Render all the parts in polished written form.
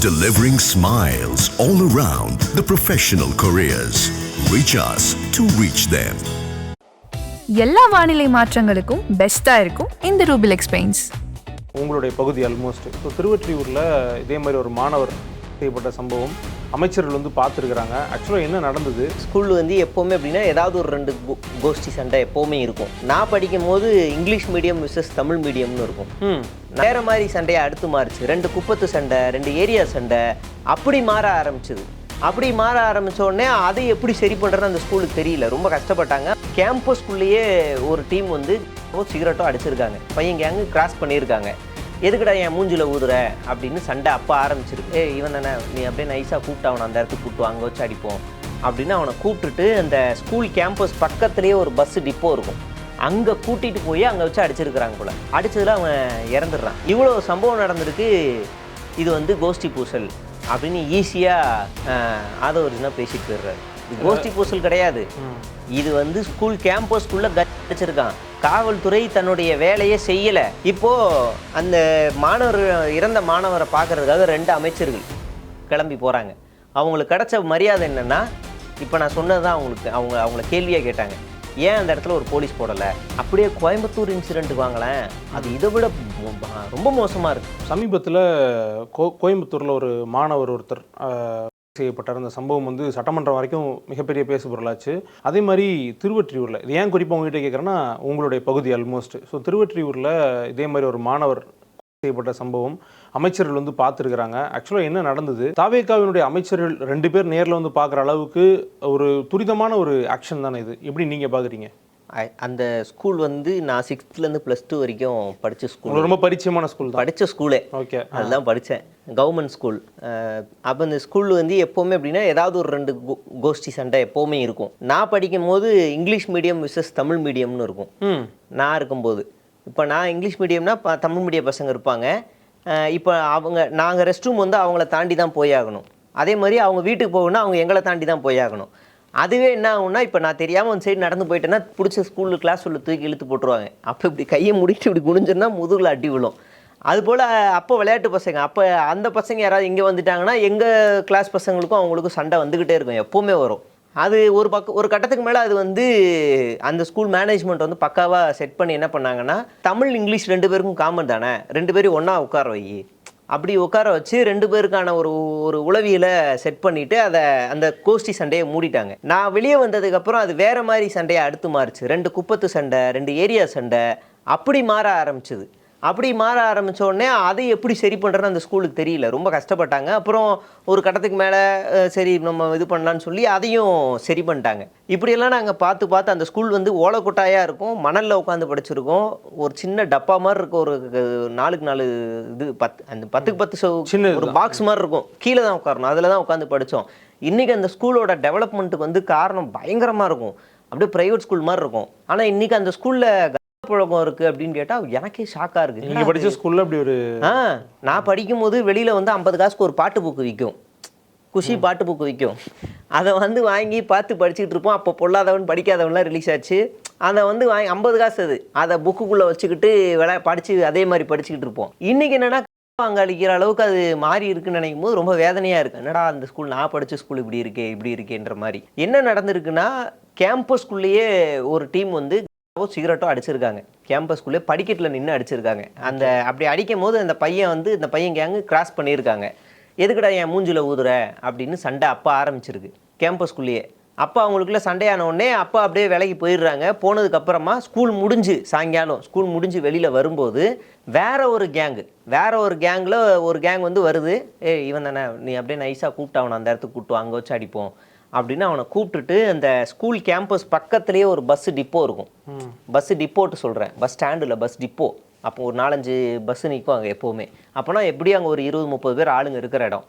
delivering smiles all around the professional careers. Reach us to reach them. எல்லா வானிலை மாற்றங்களுக்கும் பெஸ்ட்டாக இருக்கும் இந்த ரூபிலெக்ஸ் பெயிண்ட்ஸ். உங்களுடைய பகுதி ஆல்மோஸ்ட் ஸோ திருவொற்றியூரில் இதே மாதிரி ஒரு மாணவர் செய்யப்பட்ட சம்பவம் அமைச்சர்கள் வந்து பார்த்துருக்குறாங்க. ஆக்சுவலாக என்ன நடந்தது? ஸ்கூல் வந்து எப்போவுமே அப்படின்னா ஏதாவது ஒரு 2 கோஷ்டி சண்டை எப்போவுமே இருக்கும். நான் படிக்கும் போது இங்கிலீஷ் மீடியம் விசஸ் தமிழ் மீடியம்னு இருக்கும். வேறு மாதிரி சண்டையை அடுத்து மாறிச்சு. 2 குப்பத்து சண்டை, 2 ஏரியா சண்டை, அப்படி மாற ஆரம்பிச்சுது. அப்படி மாற ஆரம்பித்தோடனே அதை எப்படி சரி பண்ணுறதுன்னு அந்த ஸ்கூலுக்கு தெரியல. ரொம்ப கஷ்டப்பட்டாங்க. கேம்பஸ்குள்ளேயே ஒரு டீம் வந்து சிகரெட்டும் அடிச்சிருக்காங்க. பையன் கேங்கு கிராஸ் பண்ணியிருக்காங்க. எதுக்குடா என் மூஞ்சில் ஊதுற அப்படின்னு சண்டை அப்போ ஆரம்பிச்சிருக்கு. இவன் தானே, நீ அப்படியே நைஸாக கூப்பிட்டு அவனை அந்த இடத்துக்கு கூப்பிட்டு அங்கே வச்சு அடிப்போம் அப்படின்னு அவனை கூப்பிட்டுட்டு அந்த ஸ்கூல் கேம்பஸ் பக்கத்துலேயே ஒரு பஸ் டிப்போ இருக்கும். அங்கே கூட்டிகிட்டு போய் அங்கே வச்சு அடிச்சிருக்கிறாங்க போல். அடித்ததில் அவன் இறந்துடுறான். இவ்வளோ சம்பவம் நடந்திருக்கு. இது வந்து கோஷ்டி பூசல் அப்படின்னு ஈஸியாக அதை ஒரிஜினாக பேசிட்டு போயிடுறாரு. இது கோஷ்டி பூசல் கிடையாது. இது வந்து ஸ்கூல் கேம்பஸ்குள்ளே கடிச்சிருக்கான். காவல்துறை தன்னுடைய வேலையை செய்யலை. இப்போது அந்த இறந்த மாணவரை பார்க்கறதுக்காக 2 அமைச்சர்கள் கிளம்பி போகிறாங்க. அவங்களுக்கு கிடைச்ச மரியாதை என்னென்னா, இப்போ நான் சொன்னது தான் அவங்கள கேள்வியாக கேட்டாங்க, ஏன் அந்த இடத்துல ஒரு போலீஸ் போடலை? அப்படியே கோயம்புத்தூர் இன்சிடென்ட் வாங்கலேன், அது இதை விட ரொம்ப மோசமாக இருக்குது. சமீபத்தில் கோயம்புத்தூரில் ஒரு மாணவர் ஒருத்தர் செய்யப்பட்டார். அந்த சம்பவம் வந்து சட்டமன்றம் வரைக்கும் மிகப்பெரிய பேசு பொருளாச்சு. அதே மாதிரி திருவொற்றியூரில், இது ஏன் குறிப்பாக உங்ககிட்ட கேட்குறேன்னா உங்களுடைய பகுதி ஆல்மோஸ்ட் ஸோ திருவொற்றியூரில் இதே மாதிரி ஒரு மாணவர் செய்யப்பட்ட சம்பவம் அமைச்சர்கள் வந்து பார்த்துருக்குறாங்க. ஆக்சுவலாக என்ன நடந்தது? தாவேகாவினுடைய அமைச்சர்கள் 2 பேர் நேரில் வந்து பார்க்குற அளவுக்கு ஒரு துரிதமான ஒரு ஆக்ஷன் தானே இது. எப்படி நீங்கள் பார்க்குறீங்க? அந்த ஸ்கூல் வந்து நான் 6th +2 வரைக்கும் படித்த ஸ்கூல். ரொம்ப பரிச்சயமான ஸ்கூல் தான். படித்த ஸ்கூலே. ஓகே, அதுதான் படித்தேன். Government school. அப்போ அந்த ஸ்கூல் வந்து எப்போவுமே அப்படின்னா ஏதாவது ஒரு 2 கோஷ்டி சண்டை எப்போவுமே இருக்கும். நான் படிக்கும் போது இங்கிலீஷ் மீடியம் விசஸ் தமிழ் மீடியம்னு இருக்கும். நான் இருக்கும்போது இப்போ நான் இங்கிலீஷ் மீடியம்னா தமிழ் மீடியம் பசங்க இருப்பாங்க. இப்போ நாங்கள் ரெஸ்ட் ரூம் வந்து அவங்கள தாண்டி தான் போயாகணும். அதே மாதிரி அவங்க வீட்டுக்கு போகணும்னா அவங்க எங்களை தாண்டி தான் போயாகணும். அதுவே என்ன ஆகும்னா, இப்போ நான் தெரியாமல் ஒரு சைடு நடந்து போயிட்டேன்னா பிடிச்ச ஸ்கூலில் கிளாஸ் உள்ள தூக்கி இழுத்து போட்டுருவாங்க. அப்போ இப்படி கையை முடிட்டு இப்படி குனிஞ்சோன்னா முதுகில் அடி விழும். அதுபோல் அப்போ விளையாட்டு பசங்க, அப்போ அந்த பசங்க யாராவது இங்கே வந்துட்டாங்கன்னா எங்கள் கிளாஸ் பசங்களுக்கும் அவங்களுக்கும் சண்டை வந்துக்கிட்டே இருக்கும், எப்போவுமே வரும். அது ஒரு கட்டத்துக்கு மேலே அது வந்து அந்த ஸ்கூல் மேனேஜ்மெண்ட் வந்து பக்காவாக செட் பண்ணி என்ன பண்ணாங்கன்னா, தமிழ் இங்கிலீஷ் 2 பேருக்கும் காமன் தானே, 2 பேரும் ஒன்றா உட்கார வை, அப்படி உட்கார வச்சு 2 பேருக்கான ஒரு உளவியலை செட் பண்ணிவிட்டு அந்த கோஷ்டி சண்டையை மூடிட்டாங்க. நான் வெளியே வந்ததுக்கப்புறம் அது வேறு மாதிரி சண்டையை அடுத்து மாறிச்சு. 2 குப்பத்து சண்டை, 2 ஏரியா சண்டை, அப்படி மாற ஆரம்பிச்சுது. அப்படி மாற ஆரம்பித்தோடனே அதை எப்படி சரி பண்ணுறதுன்னு அந்த ஸ்கூலுக்கு தெரியல. ரொம்ப கஷ்டப்பட்டாங்க. அப்புறம் ஒரு கட்டத்துக்கு மேலே சரி நம்ம இது பண்ணலான்னு சொல்லி அதையும் சரி பண்ணிட்டாங்க. இப்படியெல்லாம் நாங்கள் பார்த்து அந்த ஸ்கூல் வந்து ஓலைக்கொட்டாயாக இருக்கும், மணலில் உட்காந்து படிச்சிருக்கோம். ஒரு சின்ன டப்பா மாதிரி இருக்கும், ஒரு 4x4 இது 10x10 சின்ன ஒரு பாக்ஸ் மாதிரி இருக்கும். கீழே தான் உட்காரணும், அதில் தான் உட்காந்து படித்தோம். இன்றைக்கி அந்த ஸ்கூலோட டெவலப்மெண்ட்டுக்கு வந்து காரணம் பயங்கரமாக இருக்கும். அப்படியே ப்ரைவேட் ஸ்கூல் மாதிரி இருக்கும். ஆனால் இன்றைக்கி அந்த ஸ்கூலில் பழக்கம் இருக்கு அப்படின்னு கேட்டா எனக்கே ஷாக்கா இருக்கு. நீங்க படிச்ச ஸ்கூல்ல அப்படி ஒரு நான் படிக்கும் போது வெளியில வந்து 50 காசுக்கு ஒரு பாட்டு புக்கு விற்கும், குஷி பாட்டு புக்கு விற்கும். அதை வந்து வாங்கி பார்த்து படிச்சுக்கிட்டு இருப்போம். அப்போ பொல்லாதவன் படிக்காதவன்லாம் ரிலீஸ் ஆச்சு. அதை வந்து வாங்கி 50 காசு அதை புக்குக்குள்ளே வச்சுக்கிட்டு படித்து அதே மாதிரி படிச்சுக்கிட்டு இருப்போம். இன்னைக்கு என்னன்னா அங்கே அழிக்கிற அளவுக்கு அது மாறி இருக்குன்னு நினைக்கும் போது ரொம்ப வேதனையாக இருக்குது. என்னடா அந்த ஸ்கூல், நான் படித்த ஸ்கூல் இப்படி இருக்கேன்ற மாதிரி. என்ன நடந்திருக்குன்னா, கேம்பஸ்குள்ளேயே ஒரு டீம் வந்து சிகரெட்டும் அடிச்சிருக்காங்க. கேம்பஸ்குள்ளே படிக்கட்டில் நின்று அடிச்சிருக்காங்க. அப்படி அடிக்கும் போது அந்த பையன் கேங்கு கிராஸ் பண்ணியிருக்காங்க. எதுக்குடா என் மூஞ்சில் ஊதுற அப்படின்னு சண்டை அப்போ ஆரம்பிச்சிருக்கு கேம்பஸ்குள்ளேயே. அப்போ அவங்களுக்குள்ள சண்டையான உடனே அப்போ அப்படியே விலைக்கு போயிடுறாங்க. போனதுக்கப்புறமா சாயங்காலம் ஸ்கூல் முடிஞ்சு வெளியில் வரும்போது வேற ஒரு கேங்கில் ஒரு கேங் வந்து வருது. இவன் தானே, நீ அப்படியே நைஸாக கூப்பிட்டு அவனை அந்த இடத்துக்கு கூப்பிட்டு அங்கே வச்சு அடிப்போம் அப்படின்னு அவனை கூப்பிட்டுட்டு அந்த ஸ்கூல் கேம்பஸ் பக்கத்துலேயே ஒரு பஸ் டிப்போ இருக்கும். பஸ் டிப்போட்டு சொல்கிறேன், பஸ் ஸ்டாண்டில் பஸ் டிப்போ. அப்போ ஒரு 4-5 பஸ்ஸு நிற்கும் அங்கே எப்போவுமே. அப்போனா எப்படியும் அங்கே ஒரு 20-30 பேர் ஆளுங்க இருக்கிற இடம்.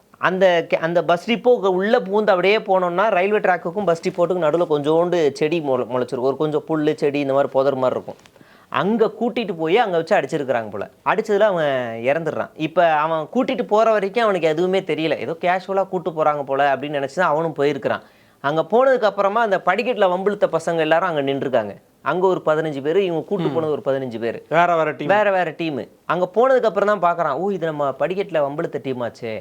அந்த பஸ் டிப்போக்கு உள்ளே பூந்து அப்படியே போனோம்னா ரயில்வே ட்ராக்குக்கும் பஸ் டிப்போட்டுக்கும் நடுவில் கொஞ்சோண்டு செடி முளைச்சிருக்கும். ஒரு கொஞ்சம் புல் செடி இந்த மாதிரி புதர் மாதிரி இருக்கும். அங்கே கூட்டிகிட்டு போய் அங்கே வச்சு அடிச்சிருக்கிறாங்க போல். அடித்ததில் அவன் இறந்துடுறான். இப்போ அவன் கூட்டிகிட்டு போகிற வரைக்கும் அவனுக்கு எதுவுமே தெரியல, ஏதோ கேஷுவலாக கூப்பிட்டு போகிறாங்க போல் அப்படின்னு நினச்சி தான் அவனும் போயிருக்கிறான். அங்கே போனதுக்கப்புறமா அந்த படிக்கட்டில் வம்பிழுத்த பசங்க எல்லாரும் அங்கே நின்றுருக்காங்க. அங்கே ஒரு 15 பேர், இவங்க கூட்டு போனது ஒரு 15 பேர், வேற வேற டீமு. அங்கே போனதுக்கப்புறம் தான் பார்க்குறான், ஓ இது நம்ம படிக்கட்டில் வம்பிழுத்த டீமாச்சே,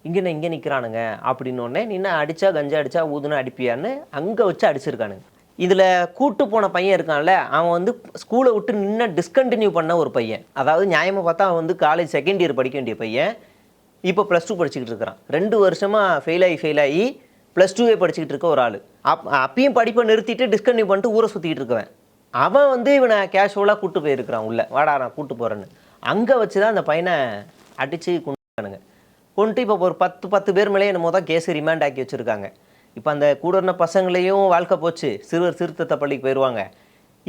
இங்கே நிற்கிறானுங்க அப்படின்னோடனே நின்று அடித்தா கஞ்சா அடித்தா ஊதுனா அடிப்பியான்னு அங்கே வச்சு அடிச்சிருக்கானுங்க. இதில் கூட்டு போன பையன் இருக்கான்ல, அவன் வந்து ஸ்கூலை விட்டு நின்று டிஸ்கண்டினியூ பண்ண ஒரு பையன். அதாவது நியாயமாக பார்த்தா அவன் வந்து காலேஜ் செகண்ட் இயர் படிக்க வேண்டிய பையன், இப்போ +2 படிச்சுக்கிட்டு இருக்கிறான். 2 வருஷமாக ஃபெயில் ஆகி +2 படிச்சுக்கிட்டு இருக்க ஒரு ஆள். அப்பயும் படிப்பை நிறுத்திட்டு டிஸ்கண்டினியூ பண்ணிட்டு ஊரை சுற்றிக்கிட்டு இருக்கவன். அவன் வந்து இவனை கேஷுவலாக கூப்பிட்டு போயிருக்கிறான் உள்ள, வாடா நான் கூப்பிட்டு போகிறேன்னு. அங்கே வச்சு தான் அந்த பையனை அடித்து கொண்டுட்டானுங்க. கொண்டு இப்போ ஒரு 10 பேர் மேலே என்னமோ தான் கேஸ் ரிமாண்ட் ஆக்கி வச்சுருக்காங்க. இப்போ அந்த கூட இருந்த பசங்களையும் வாழ்க்கை போச்சு, சிறுவர் சீர்திருத்த பள்ளிக்கு போயிடுவாங்க,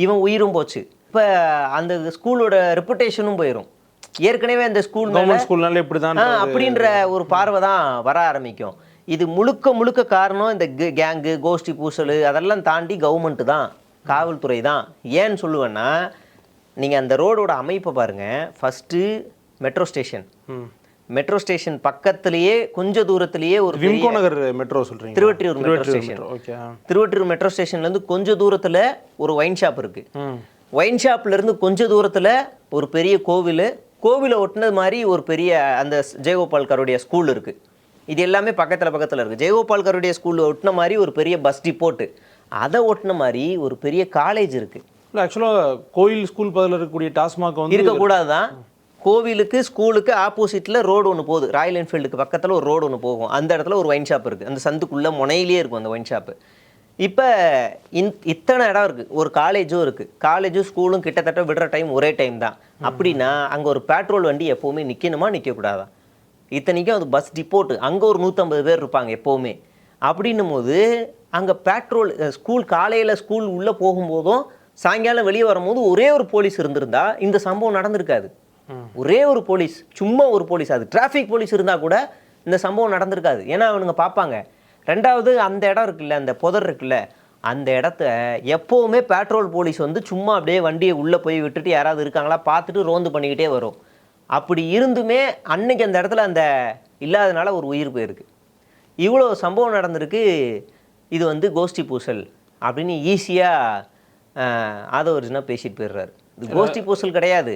இவன் உயிரும் போச்சு. இப்போ அந்த ஸ்கூலோட ரெப்புடேஷனும் போயிடும். ஏற்கனவே அந்த ஸ்கூல்னால இப்படி தான் அப்படின்ற ஒரு பார்வை தான் வர ஆரம்பிக்கும். இது முழுக்க காரணம் இந்த கேங்கு, கோஷ்டி பூசல் அதெல்லாம் தாண்டி கவர்மெண்ட்டு தான், காவல்துறை தான். ஏன்னு சொல்லுவேன்னா, நீங்கள் அந்த ரோடோட அமைப்பை பாருங்கள். ஃபஸ்ட்டு மெட்ரோ ஸ்டேஷன் பக்கத்துலேயே கொஞ்சம் தூரத்துலேயே ஒரு விம்கோநகர் மெட்ரோ சொல்கிறீங்க, Tiruvottiyur metro station. Tiruvottiyur metro ஸ்டேஷன்லேருந்து கொஞ்சம் தூரத்தில் ஒரு ஒயின் ஷாப் இருக்குது. ஒயின் ஷாப்லேருந்து கொஞ்சம் தூரத்தில் ஒரு பெரிய கோவிலை ஒட்டினது மாதிரி ஒரு பெரிய அந்த ஜெயகோபால் கருடைய ஸ்கூல் இருக்குது. இது எல்லாமே பக்கத்தில் இருக்குது. ஜெயகோபால் கருடைய ஸ்கூல் ஒட்டின மாதிரி ஒரு பெரிய பஸ் டிப்போட்டு, அதை ஒட்டின மாதிரி ஒரு பெரிய காலேஜ் இருக்குது. இல்லை, ஆக்சுவலாக கோயில் ஸ்கூல் பதில் இருக்கக்கூடிய டாஸ்மாக் வந்து இருக்கக்கூடாது தான். கோவிலுக்கு ஸ்கூலுக்கு ஆப்போசிட்டில் ரோடு ஒன்று போகுது, ராயல் என்ஃபீல்டுக்கு பக்கத்தில் ஒரு ரோடு ஒன்று போகும். அந்த இடத்துல ஒரு ஒயின் ஷாப் இருக்குது, அந்த சந்துக்குள்ளே முனையிலே இருக்கும் அந்த ஒயின் ஷாப்பு. இப்போ இத்தனை இடம் இருக்குது, ஒரு காலேஜும் இருக்குது. காலேஜும் ஸ்கூலும் கிட்டத்தட்ட விடுற டைம் ஒரே டைம் தான். அப்படின்னா அங்கே ஒரு பெட்ரோல் வண்டி எப்போவுமே நிற்கக்கூடாதா? இத்தனைக்கும் அது பஸ் டிப்போட்டு, அங்கே ஒரு 150 பேர் இருப்பாங்க எப்போவுமே. அப்படின்னும் போது அங்கே பெட்ரோல் காலையில் ஸ்கூல் உள்ளே போகும்போதும் சாயங்காலம் வெளியே வரும்போது ஒரே ஒரு போலீஸ் இருந்திருந்தா இந்த சம்பவம் நடந்திருக்காது. ஒரே ஒரு போலீஸ், சும்மா ஒரு போலீஸ், அது டிராஃபிக் போலீஸ் இருந்தால் கூட இந்த சம்பவம் நடந்திருக்காது. ஏன்னா அவனுங்க பார்ப்பாங்க. ரெண்டாவது, அந்த இடம் இருக்குல்ல, அந்த புதர் இருக்குல்ல, அந்த இடத்த எப்போவுமே பெட்ரோல் போலீஸ் வந்து சும்மா அப்படியே வண்டியை உள்ளே போய் விட்டுட்டு யாராவது இருக்காங்களா பார்த்துட்டு ரோந்து பண்ணிக்கிட்டே வரும். அப்படி இருந்துமே அன்னைக்கு அந்த இடத்துல அந்த இல்லாதனால ஒரு உயிர் போயிருக்கு. இவ்வளோ சம்பவம் நடந்திருக்கு. இது வந்து கோஷ்டி பூசல் அப்படின்னு ஈஸியாக ஆதவர்ஜுனா பேசிட்டு போயிடுறாரு. இது கோஷ்டி பூசல் கிடையாது.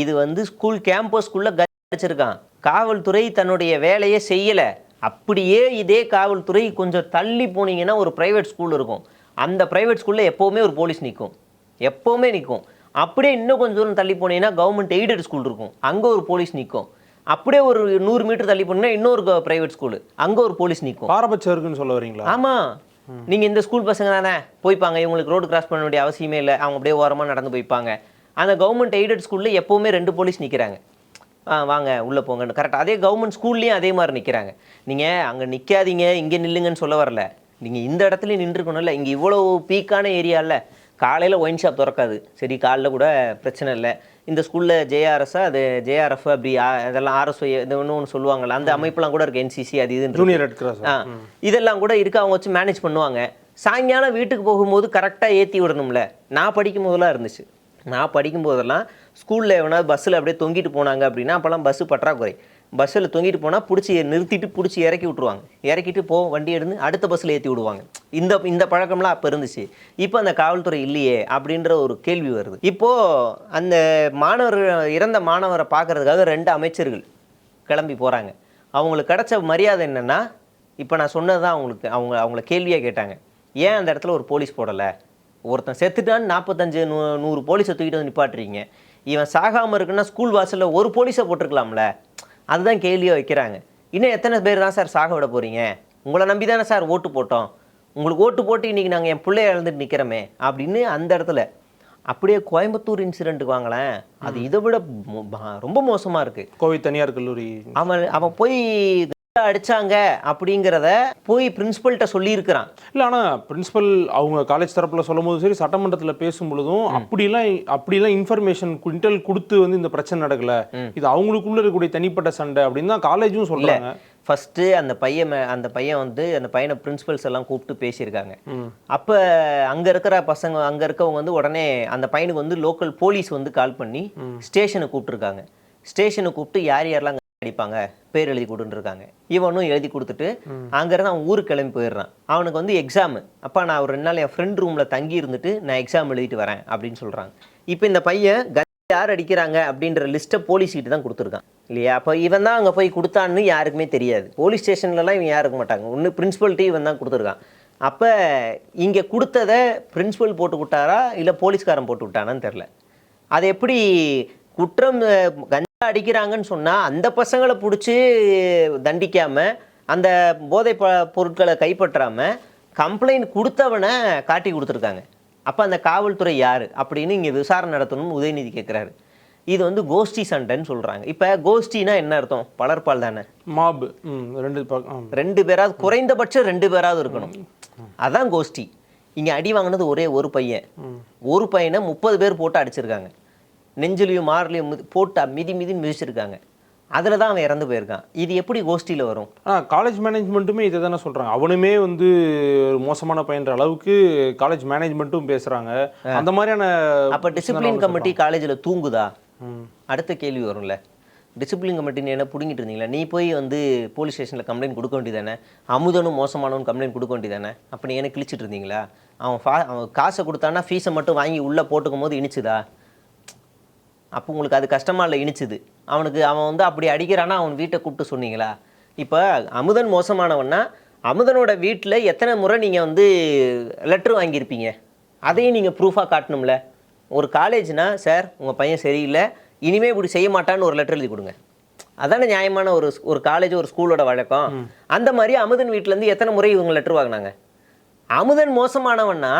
இது வந்து ஸ்கூல் கேம்பஸ்குள்ளே அடிச்சிருக்கான். காவல்துறை தன்னுடைய வேலையை செய்யலை. அப்படியே இதே காவல்துறை கொஞ்சம் தள்ளி போனீங்கன்னா ஒரு ப்ரைவேட் ஸ்கூல் இருக்கும். அந்த ப்ரைவேட் ஸ்கூலில் எப்போவுமே ஒரு போலீஸ் நிற்கும். அப்படியே இன்னும் கொஞ்சம் தூரம் தள்ளி போனீங்கன்னா கவர்மெண்ட் எய்டட் ஸ்கூல் இருக்கும், அங்கே ஒரு போலீஸ் நிற்கும். அப்படியே ஒரு 100 மீட்டர் தள்ளி போனீங்கன்னா இன்னொரு ப்ரைவேட் ஸ்கூலு, அங்கே ஒரு போலீஸ் நிற்கும். பாரபட்சம் இருக்குன்னு சொல்ல வரீங்களா? ஆமாம். நீங்கள் இந்த ஸ்கூல் பசங்க தானே போய்ப்பாங்க, இவங்களுக்கு ரோடு கிராஸ் பண்ண வேண்டிய அவசியமே இல்லை, அவங்க அப்படியே ஓரமாக நடந்து போய்ப்பாங்க. அந்த கவர்மெண்ட் எய்டட் ஸ்கூலில் எப்போவுமே 2 போலீஸ் நிற்கிறாங்க. வாங்க உள்ளே போங்கன்னு கரெக்டாக. அதே கவர்மெண்ட் ஸ்கூல்லேயும் அதே மாதிரி நிற்கிறாங்க. நீங்கள் அங்கே நிற்காதீங்க, இங்கே நில்லுங்கன்னு சொல்ல வரல. நீங்கள் இந்த இடத்துலையும் நின்றுக்கணும்ல. இங்கே இவ்வளோ பீக்கான ஏரியாவில் காலையில் ஒயின் ஷாப் திறக்காது, சரி காலைல கூட பிரச்சனை இல்லை. இந்த ஸ்கூலில் ஜேஆர்எஸ்ஸா அது ஜேஆர்எஃப் அப்படி இதெல்லாம் ஆர்எஸ்ஒய் இது ஒன்று சொல்லுவாங்கள்ல, அந்த அமைப்பெல்லாம் கூட இருக்குது, NCC அது இது ஜூனியர் ரெட் கிராஸ் இதெல்லாம் கூட இருக்குது. அவங்க வச்சு மேனேஜ் பண்ணுவாங்க. சாயங்காலம் வீட்டுக்கு போகும்போது கரெக்டாக ஏற்றி விடணும்ல. நான் படிக்கும் போதெல்லாம் இருந்துச்சு. நான் படிக்கும்போதெல்லாம் ஸ்கூலில் எவனாவது பஸ்ஸில் அப்படியே தொங்கிட்டு போனாங்க அப்படின்னா, அப்போல்லாம் பஸ்ஸு பற்றாக்குறை. பஸ்ஸில் தொங்கிட்டு போனால் பிடிச்சி இறக்கி விட்ருவாங்க. இறக்கிட்டு வண்டி எடுத்து அடுத்த பஸ்ஸில் ஏற்றி விடுவாங்க. இந்த பழக்கம்லாம் அப்போ இருந்துச்சு. இப்போ அந்த காவல்துறை இல்லையே அப்படின்ற ஒரு கேள்வி வருது. இப்போது அந்த இறந்த மாணவரை பார்க்குறதுக்காக 2 அமைச்சர்கள் கிளம்பி போகிறாங்க. அவங்களுக்கு கிடைச்ச மரியாதை என்னென்னா, இப்போ நான் சொன்னது தான் அவங்கள கேள்வியாக கேட்டாங்க. ஏன் அந்த இடத்துல ஒரு போலீஸ் போடலை? ஒருத்தன் செத்துட்டான்னு 45-100 போலீஸை தூக்கிட்டு வந்து நிப்பாட்டுறீங்க. இவன் சாகாமல் இருக்குன்னா ஸ்கூல் வாசலில் ஒரு போலீஸை போட்டிருக்கலாம்ல. அதுதான் கேள்வியாக வைக்கிறாங்க. இன்னும் எத்தனை பேர் தான் சார் சாக விட போகிறீங்க? உங்களை நம்பி தானே சார் ஓட்டு போட்டோம், உங்களுக்கு ஓட்டு போட்டு இன்றைக்கி நாங்கள் என் பிள்ளைய இழந்துட்டு நிற்கிறோமே அப்படின்னு. அந்த இடத்துல அப்படியே கோயம்புத்தூர் இன்சிடென்ட்டுக்கு வாங்கலேன், அது இதை விட ரொம்ப மோசமாக இருக்குது. கோவை தனியார் கல்லூரி அவன் போய் அடிச்சாங்க அப்படிங்கிறத போய் பிரின்சிபல்கிட்ட சொல்லியிருக்கிறான். இல்லை, ஆனால் பிரின்சிபல் அவங்க காலேஜ் தரப்பில் சொல்லும் போதும் சரி, சட்டமன்றத்தில் பேசும் பொழுதும் அப்படிலாம் இன்ஃபர்மேஷன் குவிண்டல் கொடுத்து வந்து இந்த பிரச்சனை நடக்கல, இது அவங்களுக்குள்ள இருக்கக்கூடிய தனிப்பட்ட சண்டை அப்படின்னு தான் காலேஜும் சொல்றாங்க. ஃபஸ்ட்டு அந்த பையன் வந்து அந்த பையனை பிரின்சிபல்ஸ் எல்லாம் கூப்பிட்டு பேசியிருக்காங்க. அப்போ அங்கே இருக்கவங்க வந்து உடனே அந்த பையனுக்கு வந்து லோக்கல் போலீஸ் வந்து கால் பண்ணி ஸ்டேஷனை கூப்பிட்டுருக்காங்க. ஸ்டேஷனை கூப்பிட்டு யாரெல்லாம் அடிப்பாங்க பேர் எழுதி கொடுத்துருக்காங்க. இவனும் எழுதி கொடுத்துட்டு அங்கேருந்து அவன் ஊருக்கு கிளம்பி போயிடுறான். அவனுக்கு வந்து எக்ஸாமு. அப்பா நான் ஒரு 2 நாள் என் ஃப்ரெண்ட் ரூமில் தங்கி இருந்துட்டு நான் எக்ஸாம் எழுதிட்டு வரேன் அப்படின்னு சொல்கிறாங்க. இப்போ இந்த பையன் யார் அடிக்கிறாங்க அப்படின்ற லிஸ்ட்டை போலீஸ்கிட்ட தான் கொடுத்துருக்கான். இல்லையா? அப்போ இவன் தான் அங்கே போய் கொடுத்தான்னு யாருக்குமே தெரியாது. போலீஸ் ஸ்டேஷன்லலாம் இவன் யாரும் இருக்க மாட்டாங்க. ஒன்று பிரின்சிபல்ட்டி இவன் தான் கொடுத்துருக்கான். அப்போ இங்கே கொடுத்ததை பிரின்சிபல் போட்டு விட்டாரா இல்லை போலீஸ்காரன் போட்டு விட்டானான்னு தெரில. அது எப்படி குற்றம் கஞ்சா அடிக்கிறாங்கன்னு சொன்னால் அந்த பசங்களை பிடிச்சி தண்டிக்காமல் அந்த போதை பொருட்களை கைப்பற்றாமல் கம்ப்ளைண்ட் கொடுத்தவனை காட்டி கொடுத்துருக்காங்க. அப்போ அந்த காவல்துறை யார் அப்படின்னு இங்கே விசாரணை நடத்தணும்னு உதயநிதி கேட்குறாரு. இது வந்து கோஷ்டி சண்டைன்னு சொல்கிறாங்க. இப்போ கோஷ்டினா என்ன அர்த்தம்? பலர்பால் தானே, மாப். ரெண்டு பேராவது, குறைந்தபட்சம் 2 பேராவது இருக்கணும். அதான் கோஷ்டி. இங்கே அடி வாங்கினது ஒரே ஒரு பையன். ஒரு பையனை 30 பேர் போட்டு அடிச்சிருக்காங்க. நெஞ்சிலையும் மார்லையும் போட்டு மிதின்னு மிதிச்சிருக்காங்க. அதில் தான் அவன் இறந்து போயிருக்கான். இது எப்படி கோஷ்டியில் வரும்? காலேஜ் மேனேஜ்மெண்ட்டுமே இதை தானே சொல்கிறாங்க. அவனுமே வந்து ஒரு மோசமான பையன்ற அளவுக்கு காலேஜ் மேனேஜ்மெண்ட்டும் பேசுகிறாங்க. அந்த மாதிரியான அப்போ டிசிப்ளின் கமிட்டி காலேஜில் தூங்குதா? அடுத்த கேள்வி வரும்ல. டிசிப்ளின் கமிட்டின்னு என்ன பிடிங்கிட்டு இருந்தீங்களா? நீ போய் வந்து போலீஸ் ஸ்டேஷனில் கம்ப்ளைண்ட் கொடுக்க வேண்டியதானே? அமுதனும் மோசமானவன் கம்ப்ளைண்ட் கொடுக்க வேண்டியதானே? அப்போ நீ என்ன கிழிச்சிட்டு இருந்தீங்களா? அவன் காசை கொடுத்தானா ஃபீஸை மட்டும் வாங்கி உள்ளே போட்டுக்கும் போது இனிச்சுதா? அப்போ உங்களுக்கு அது கஷ்டமாக இல்லை இனிச்சுது. அவன் வந்து அப்படி அடிக்கிறான்னா அவன் வீட்டை கூப்பிட்டு சொன்னீங்களா? இப்போ அமுதன் மோசமானவன்னா அமுதனோட வீட்டில் எத்தனை முறை நீங்கள் வந்து லெட்ரு வாங்கியிருப்பீங்க? அதையும் நீங்கள் ப்ரூஃபாக காட்டணும்ல. ஒரு காலேஜ்னா, சார் உங்கள் பையன் சரியில்லை, இனிமேல் இப்படி செய்ய மாட்டான்னு ஒரு லெட்டர் எழுதி கொடுங்க. அதானே நியாயமான ஒரு காலேஜ் ஒரு ஸ்கூலோட வழக்கம். அந்த மாதிரி அமுதன் வீட்டிலேருந்து எத்தனை முறை இவங்க லெட்ரு வாங்கினாங்க? அமுதன் மோசமானவன்னா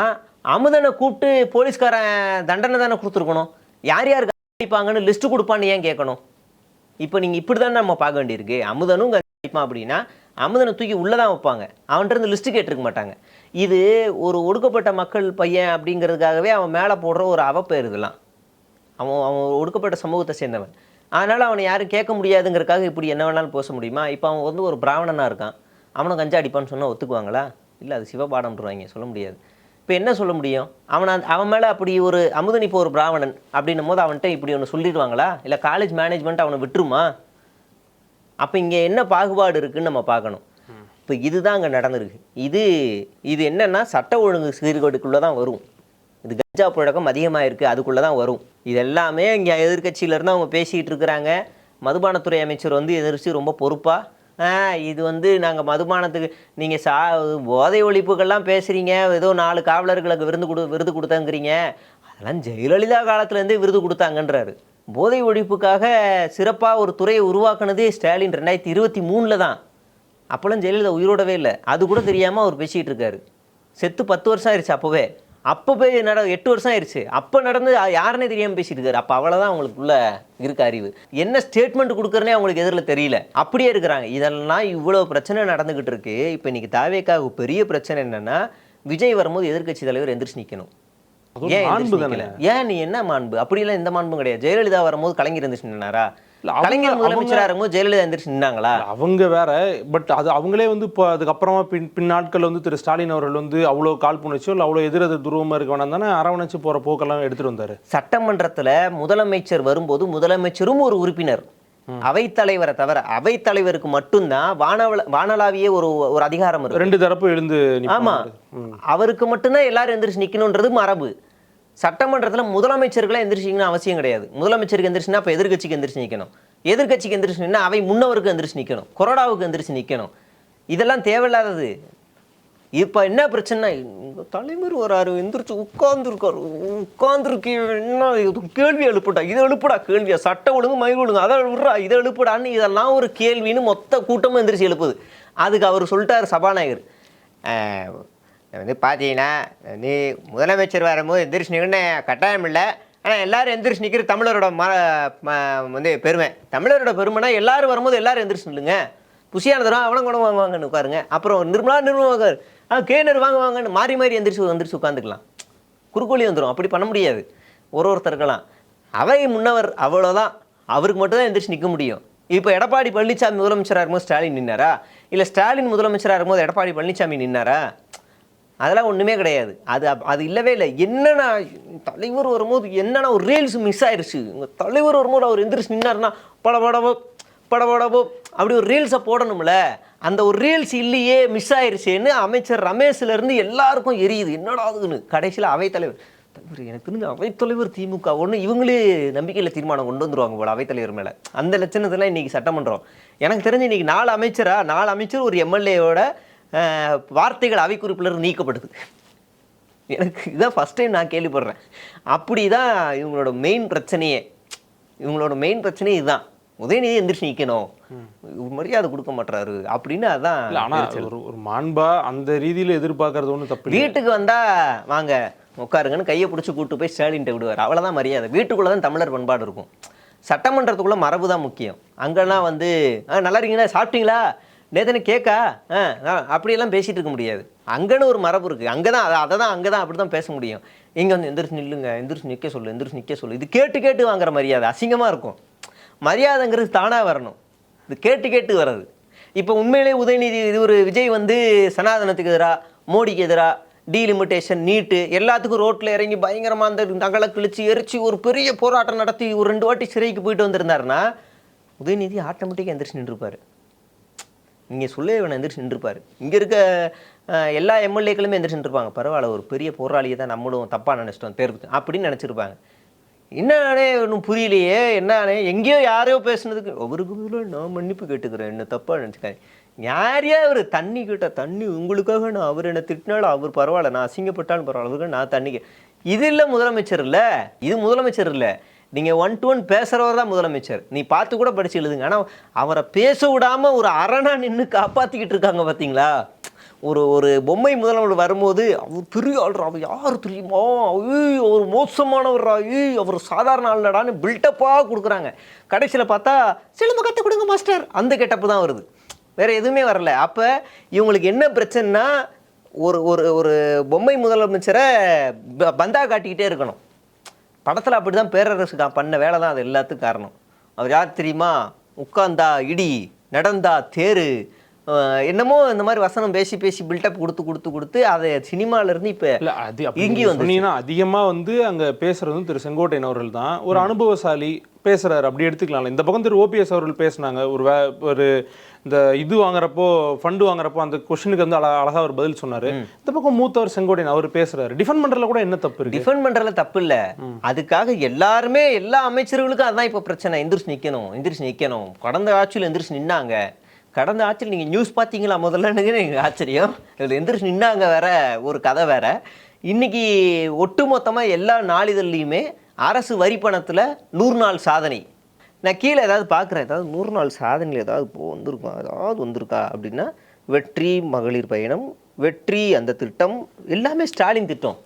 அமுதனை கூப்பிட்டு போலீஸ்காரன் தண்டனை தானே கொடுத்துருக்கணும். யார் யார் அடிப்பாங்கன்னு லிஸ்ட்டு கொடுப்பான்னு ஏன் கேட்கணும்? இப்போ நீங்கள் இப்படி தானே நம்ம பார்க்க வேண்டியிருக்கு. அமுதனும் அடிப்பான் அப்படின்னா அமுதனை தூக்கி உள்ளே தான் வைப்பாங்க. அவன்கிட்ட லிஸ்ட்டு கேட்டிருக்க மாட்டாங்க. இது ஒரு ஒடுக்கப்பட்ட மக்கள் பையன் அப்படிங்கிறதுக்காகவே அவன் மேலே போடுற ஒரு அவப்பேர் இதெல்லாம். அவன் ஒடுக்கப்பட்ட சமூகத்தை சேர்ந்தவன். அதனால் அவனை யாரும் கேட்க முடியாதுங்கிறதுக்காக இப்படி என்ன வேணாலும் பேச முடியுமா? இப்போ அவன் வந்து ஒரு பிராமணனாக இருக்கான், அவனை கஞ்சா அடிப்பான்னு சொன்னால் ஒத்துக்குவாங்களா? இல்லை, அது சிவபாடம்ன்றவாங்க, சொல்ல முடியாது. இப்போ என்ன சொல்ல முடியும்? அவன் மேலே அப்படி ஒரு அமுதன் இப்போ ஒரு பிராமணன் அப்படின்னும் போது அவன்கிட்ட இப்படி ஒன்று சொல்லிடுவாங்களா? இல்லை காலேஜ் மேனேஜ்மெண்ட் அவனை விட்டுருமா? அப்போ இங்கே என்ன பாகுபாடு இருக்குதுன்னு நம்ம பார்க்கணும். இப்போ இதுதான் அங்கே நடந்திருக்கு. இது என்னென்னா சட்ட ஒழுங்கு சீர்கேடுக்குள்ளே தான் வரும். இது கஞ்சா புழக்கம் அதிகமாக இருக்குது, அதுக்குள்ளே தான் வரும். இது எல்லாமே இங்கே எதிர்கட்சியிலேருந்து அவங்க பேசிகிட்டு இருக்கிறாங்க. மதுபானத்துறை அமைச்சர் வந்து எதிர்த்து ரொம்ப பொறுப்பாக, இது வந்து நாங்கள் மதுபானத்துக்கு நீங்கள் போதை ஒழிப்புகள்லாம் பேசுகிறீங்க, ஏதோ 4 காவலர்களுக்கு விருது கொடுத்தாங்கிறீங்க. அதெல்லாம் ஜெயலலிதா காலத்துலேருந்தே விருது கொடுத்தாங்கன்றாரு. போதை ஒழிப்புக்காக சிறப்பாக ஒரு துறையை உருவாக்குனதே ஸ்டாலின் 2023 தான். அப்போல்லாம் ஜெயலலிதா உயிரோடவே இல்லை. அது கூட தெரியாமல் அவர் பேசிகிட்டு இருக்காரு. செத்து 10 வருஷம் ஆயிடுச்சு. அப்போ போய் 8 வருஷம் ஆயிடுச்சு. அப்போ நடந்து யாருன்னே தெரியாமல் பேசிட்டு இருக்காரு. அப்போ அவ்வளோதான் அவங்களுக்குள்ள இருக்க அறிவு. என்ன ஸ்டேட்மெண்ட் கொடுக்குறனே அவங்களுக்கு எதிரில் தெரியல, அப்படியே இருக்கிறாங்க. இதெல்லாம் இவ்வளோ பிரச்சனை நடந்துக்கிட்டு இருக்கு. இப்போ இன்னைக்கு தாவேக்காவுக்கு பெரிய பிரச்சனை என்னன்னா, விஜய் வரும்போது எதிர்கட்சி தலைவர் எந்திரிச்சு நிற்கணும். ஏன் நீ என்ன மாண்பு? அப்படிலாம் எந்த மாண்பும் கிடையாது. ஜெயலலிதா வரும்போது கலைஞர் எந்திரிச்சு நின்னாரா? கலைஞர் முதலமைச்சராக இருக்கும்போது ஜெயலலிதா எந்திரிச்சு நின்னாங்களா? அவங்க வேற. பட் அது அவங்களே வந்து இப்போ அதுக்கப்புறமா பின் நாட்கள் வந்து திரு ஸ்டாலின் அவர்கள் வந்து அவ்வளோ காழ்ப்புணர்ச்சியோ இல்லை அவ்வளோ எதிர் துருவமாக இருக்க வேணாம் தானே அரவணைச்சு போகிற போக்கெல்லாம் எடுத்துகிட்டு வந்தார். சட்டமன்றத்தில் முதலமைச்சர் வரும்போது முதலமைச்சரும் ஒரு உறுப்பினர், அவைத்தலைவரை தவிர அவைத்தலைவருக்கு மட்டும்தான் வானளாவிய ஒரு அதிகாரம் இருக்கு. 2 தரப்பு எழுந்து. ஆமா, அவருக்கு மட்டும்தான் எல்லாரும் எந்திரிச்சு நிக்கணும்ன்றது மரபு. சட்டமன்றத்தில் முதலமைச்சர்களாக எந்திரிச்சிங்கன்னு அவசியம் கிடையாது. முதலமைச்சருக்கு எந்திரிச்சுன்னா அப்போ எதிர்கட்சிக்கு எந்திரிச்சு நிற்கணும், எதிர்கட்சிக்கு எந்திரிச்சு நின்னா அவை முன்னவருக்கு எந்திரிச்சு நிற்கணும், கொரோடாவுக்கு எந்திரிச்சு நிற்கணும். இதெல்லாம் தேவையில்லாதது. இப்போ என்ன பிரச்சனை? தலைவர் வராரு, எந்திரிச்சு உட்கார்ந்துருக்கு, என்ன கேள்வி எழுப்புடா, இதை எழுப்புடா கேள்வியா, சட்ட ஒழுங்கு மயில் ஒழுங்கு அதை விடுறா, இதை எழுப்புடான்னு இதெல்லாம் ஒரு கேள்வின்னு மொத்த கூட்டமும் எந்திரிச்சு எழுப்புது. அதுக்கு அவர் சொல்லிட்டார் சபாநாயகர், வந்து பார்த்தீங்கன்னா நீ முதலமைச்சர் வரும்போது எந்திரிச்சு நிற்கணும்னு கட்டாயம் இல்லை, ஆனால் எல்லாரும் எந்திரிச்சு நிற்கிற தமிழரோட வந்து பெருமை. தமிழரோட பெருமைனா எல்லாரும் வரும்போது எல்லாரும் எந்திரிச்சு நில்லுங்க. புஷியான தரம் அவனை கூட வாங்குவாங்கன்னு உட்காருங்க. அப்புறம் நிர்மலா கேனர் வாங்குவாங்கன்னு மாறி எந்திரிச்சு உட்காந்துக்கலாம். குறுக்கோழி வந்துடும். அப்படி பண்ண முடியாது. ஒருத்தருக்கலாம் அவை முன்னவர், அவ்வளோதான். அவருக்கு மட்டும் தான் எந்திரிச்சு நிற்க முடியும். இப்போ எடப்பாடி பழனிசாமி முதலமைச்சராக இருக்கும்போது ஸ்டாலின் நின்னாரா? இல்லை ஸ்டாலின் முதலமைச்சராக இருக்கும்போது எடப்பாடி பழனிசாமி நின்னாரா? அதெல்லாம் ஒன்றுமே கிடையாது. அது இல்லவே இல்லை. என்னன்னா தலைவர் வரும்போது என்னன்னா ஒரு ரீல்ஸ் மிஸ் ஆயிடுச்சு. உங்கள் தலைவர் வரும்போது அவர் எந்திரிச்சு நின்னாருன்னா படபடவோ அப்படி ஒரு ரீல்ஸை போடணும்ல. அந்த ஒரு ரீல்ஸ் இல்லையே, மிஸ் ஆயிடுச்சேன்னு அமைச்சர் ரமேஷ்லேருந்து எல்லாருக்கும் எரியுது. என்னடா அதுன்னு. கடைசியில் அவைத்தலைவர், தலைவர் எனக்கு தெரிஞ்ச அவைத்தலைவர் திமுக ஒன்று இவங்களே நம்பிக்கையில் தீர்மானம் கொண்டு வந்துருவாங்க போல அவைத்தலைவர் மேலே. அந்த லட்சணத்தெல்லாம் இன்றைக்கி சட்டமன்றம் எனக்கு தெரிஞ்சு இன்றைக்கி 4 அமைச்சர் ஒரு எம்எல்ஏவோட வார்த்தைகள் அவை குறிப்பிலிருந்து நீக்கப்படுது. எனக்கு இதான் ஃபஸ்ட் டைம் நான் கேள்விப்படுறேன். அப்படி தான் இவங்களோட மெயின் பிரச்சனையே இதுதான். உதயநிதி எந்திரிச்சு நிற்கணும், மரியாதை கொடுக்க மாட்டாரு அப்படின்னு. அதான் ஒரு மாண்பா அந்த ரீதியில் எதிர்பார்க்கறது ஒன்றும் தப்பு. வீட்டுக்கு வந்தால் வாங்க உட்காருங்கன்னு கையை பிடிச்சி கூப்பிட்டு போய் ஸ்டாலின்ட்ட விடுவார், அவ்வளோதான் மரியாதை. வீட்டுக்குள்ளே தான் தமிழர் பண்பாடு இருக்கும். சட்டமன்றத்துக்குள்ளே மரபு தான் முக்கியம். அங்கெல்லாம் வந்து நல்லா இருக்கீங்களா, சாப்பிட்டீங்களா, நேத்தனே கேட்கா அப்படியெல்லாம் பேசிகிட்டு இருக்க முடியாது. அங்கன்னு ஒரு மரபு இருக்குது. அங்கே தான் அங்கே தான் அப்படி தான் பேச முடியும். இங்கே வந்து எந்திரிச்சு நில்லுங்க, எந்திரிச்சு நிற்க சொல்லு. இது கேட்டு வாங்குற மரியாதை அசிங்கமாக இருக்கும். மரியாதைங்கிறது தானாக வரணும், இது கேட்டு வர்றது. இப்போ உண்மையிலே உதயநிதி இது ஒரு விஜய் வந்து சனாதனத்துக்கு எதிராக, மோடிக்கு எதிராக, டீலிமிட்டேஷன், நீட்டு எல்லாத்துக்கும் ரோட்டில் இறங்கி பயங்கரமாக அந்த நகலை கிழிச்சு எரிச்சு ஒரு பெரிய போராட்டம் நடத்தி ஒரு 2 வாட்டி சிறைக்கு போயிட்டு வந்திருந்தாருன்னா உதயநிதி ஆட்டோமேட்டிக்காக எந்திரிச்சு நின்றுப்பார். நீங்கள் சொல்ல வேணும், எந்திரிச்சு நின்றுப்பார். இங்கே இருக்க எல்லா எம்எல்ஏக்களுமே எந்திரிச்சு நின்றுப்பாங்க. பரவாயில்ல, ஒரு பெரிய போராளியை தான் நம்மளும் தப்பாக நினச்சிட்டோம் தேர்வுக்கு அப்படின்னு நினச்சிருப்பாங்க. என்னன்னே ஒன்றும் புரியலையே, என்னன்னே எங்கேயோ யாரையோ பேசுனதுக்கு அவருக்கு நான் மன்னிப்பு கேட்டுக்கிறேன், என்ன தப்பாக நினச்சிக்காரு. யாரையா அவர் தண்ணி கேட்டால் தண்ணி உங்களுக்காக நான் அவர் என்ன திட்டினாலும் அவர் பரவாயில்ல, நான் அசிங்கப்பட்டாலும் பரவாயில்ல, அவருக்கு நான் தண்ணி இது இல்லை முதலமைச்சர் இல்லை, இது முதலமைச்சர் இல்லை. நீங்கள் 1 to 1 பேசுகிறவர் தான் முதலமைச்சர். நீ பார்த்து கூட படித்து எழுதுங்க. ஆனால் அவரை பேச விடாமல் ஒரு அரணா நின்று காப்பாற்றிக்கிட்டு இருக்காங்க பார்த்தீங்களா. ஒரு பொம்மை முதலமைச்சர் வரும்போது அவர் பெரிய ஆள்றா, அவர் யார் தெரியுமா, அவர் மோசமானவர்ரா, அவர் சாதாரண ஆள்னடான்னு பில்டப்பாக கொடுக்குறாங்க. கடைசியில் பார்த்தா சிலம்பு கற்று கொடுங்க மாஸ்டர், அந்த கெட்டப்பு தான் வருது, வேறு எதுவுமே வரல. அப்போ இவங்களுக்கு என்ன பிரச்சனைனா ஒரு பொம்மை முதலமைச்சரை பந்தா காட்டிக்கிட்டே இருக்கணும். படத்தில் அப்படி தான் பேரரசு பண்ண வேலை தான் அது எல்லாத்துக்கும் காரணம். அவர் யார் தெரியுமா, உட்காந்தா இடி, நடந்தா தேரு, என்னமோ இந்த மாதிரி வசனம் பேசி பில்டப் கொடுத்து அதை சினிமாவிலேருந்து இப்போ இங்கி வந்து அதிகமாக வந்து அங்கே பேசுறது திரு செங்கோட்டையன் அவர்கள் தான் ஒரு அனுபவசாலி பேசுறாரு, அப்படி எடுத்துக்கலாம். இந்த பக்கம் திரு ஓபிஎஸ் அவர்கள் பேசினாங்க, ஒரு இந்த இது வாங்குறப்போ ஃபண்டு வாங்குறப்போ அந்த கொஸ்டினுக்கு வந்து அழகாக ஒரு பதில் சொன்னாரு. இந்த பக்கம் மூத்தவர் செங்கோட்டையன் அவர் பேசுறாரு. டிஃபெண்ட் பண்றதுல கூட என்ன தப்பு இருக்கு? டிஃபெண்ட் பண்றதுல தப்பு இல்லை. அதுக்காக எல்லாருமே எல்லா அமைச்சர்களுக்கும் அதான் இப்போ பிரச்சனை. எந்திரிச்சு நிற்கணும். கடந்த ஆட்சியில் எந்திரிச்சு நின்னாங்க. கடந்த ஆட்சியில் நீங்கள் நியூஸ் பார்த்தீங்களா முதல்ல, எனக்கு ஆச்சரியம். இதில் எந்திரிச்சு நின்னாங்க வேற ஒரு கதை வேற. இன்னைக்கு ஒட்டுமொத்தமாக எல்லா நாளிதழ்லையுமே அரசு வரி பணத்தில் 100 நாள் சாதனை. நான் கீழே ஏதாவது பார்க்குறேன், ஏதாவது 100 நாள் சாதனையில் ஏதாவது வந்திருக்கா அப்படின்னா வெற்றி மகளிர் பயணம், வெற்றி அந்த திட்டம், எல்லாமே ஸ்டாலின் திட்டம்.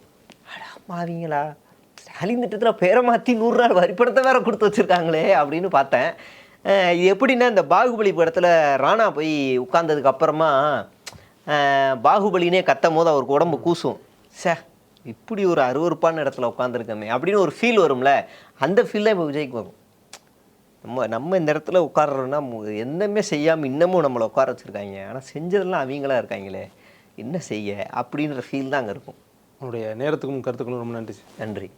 மாவீங்களா, ஸ்டாலின் திட்டத்தில் பேரை மாற்றி 100 நாள் வரி பணத்தை வேற கொடுத்து வச்சுருக்காங்களே அப்படின்னு பார்த்தேன். இது எப்படின்னா, இந்த பாகுபலி படத்தில் ராணா போய் உட்கார்ந்ததுக்கு அப்புறமா பாகுபலினே கத்தும் போது அவருக்கு உடம்பு கூசும், இப்படி ஒரு அருவருப்பான இடத்துல உட்காந்துருக்கமே அப்படின்னு ஒரு ஃபீல் வரும்ல, அந்த ஃபீல் தான் இப்போ விஜய்க்கு வரும். நம்ம இந்த இடத்துல உட்கார்றோன்னா என்னமே செய்யாமல் இன்னமும் நம்மளை உட்கார வச்சுருக்காங்க, ஆனால் செஞ்சதெல்லாம் அவங்களா இருக்காங்களே, என்ன செய்ய அப்படின்ற ஃபீல் தான் அங்கே இருக்கும். உங்களுடைய நேரத்துக்கும் கருத்துக்களும் ரொம்ப நன்றி. நன்றி.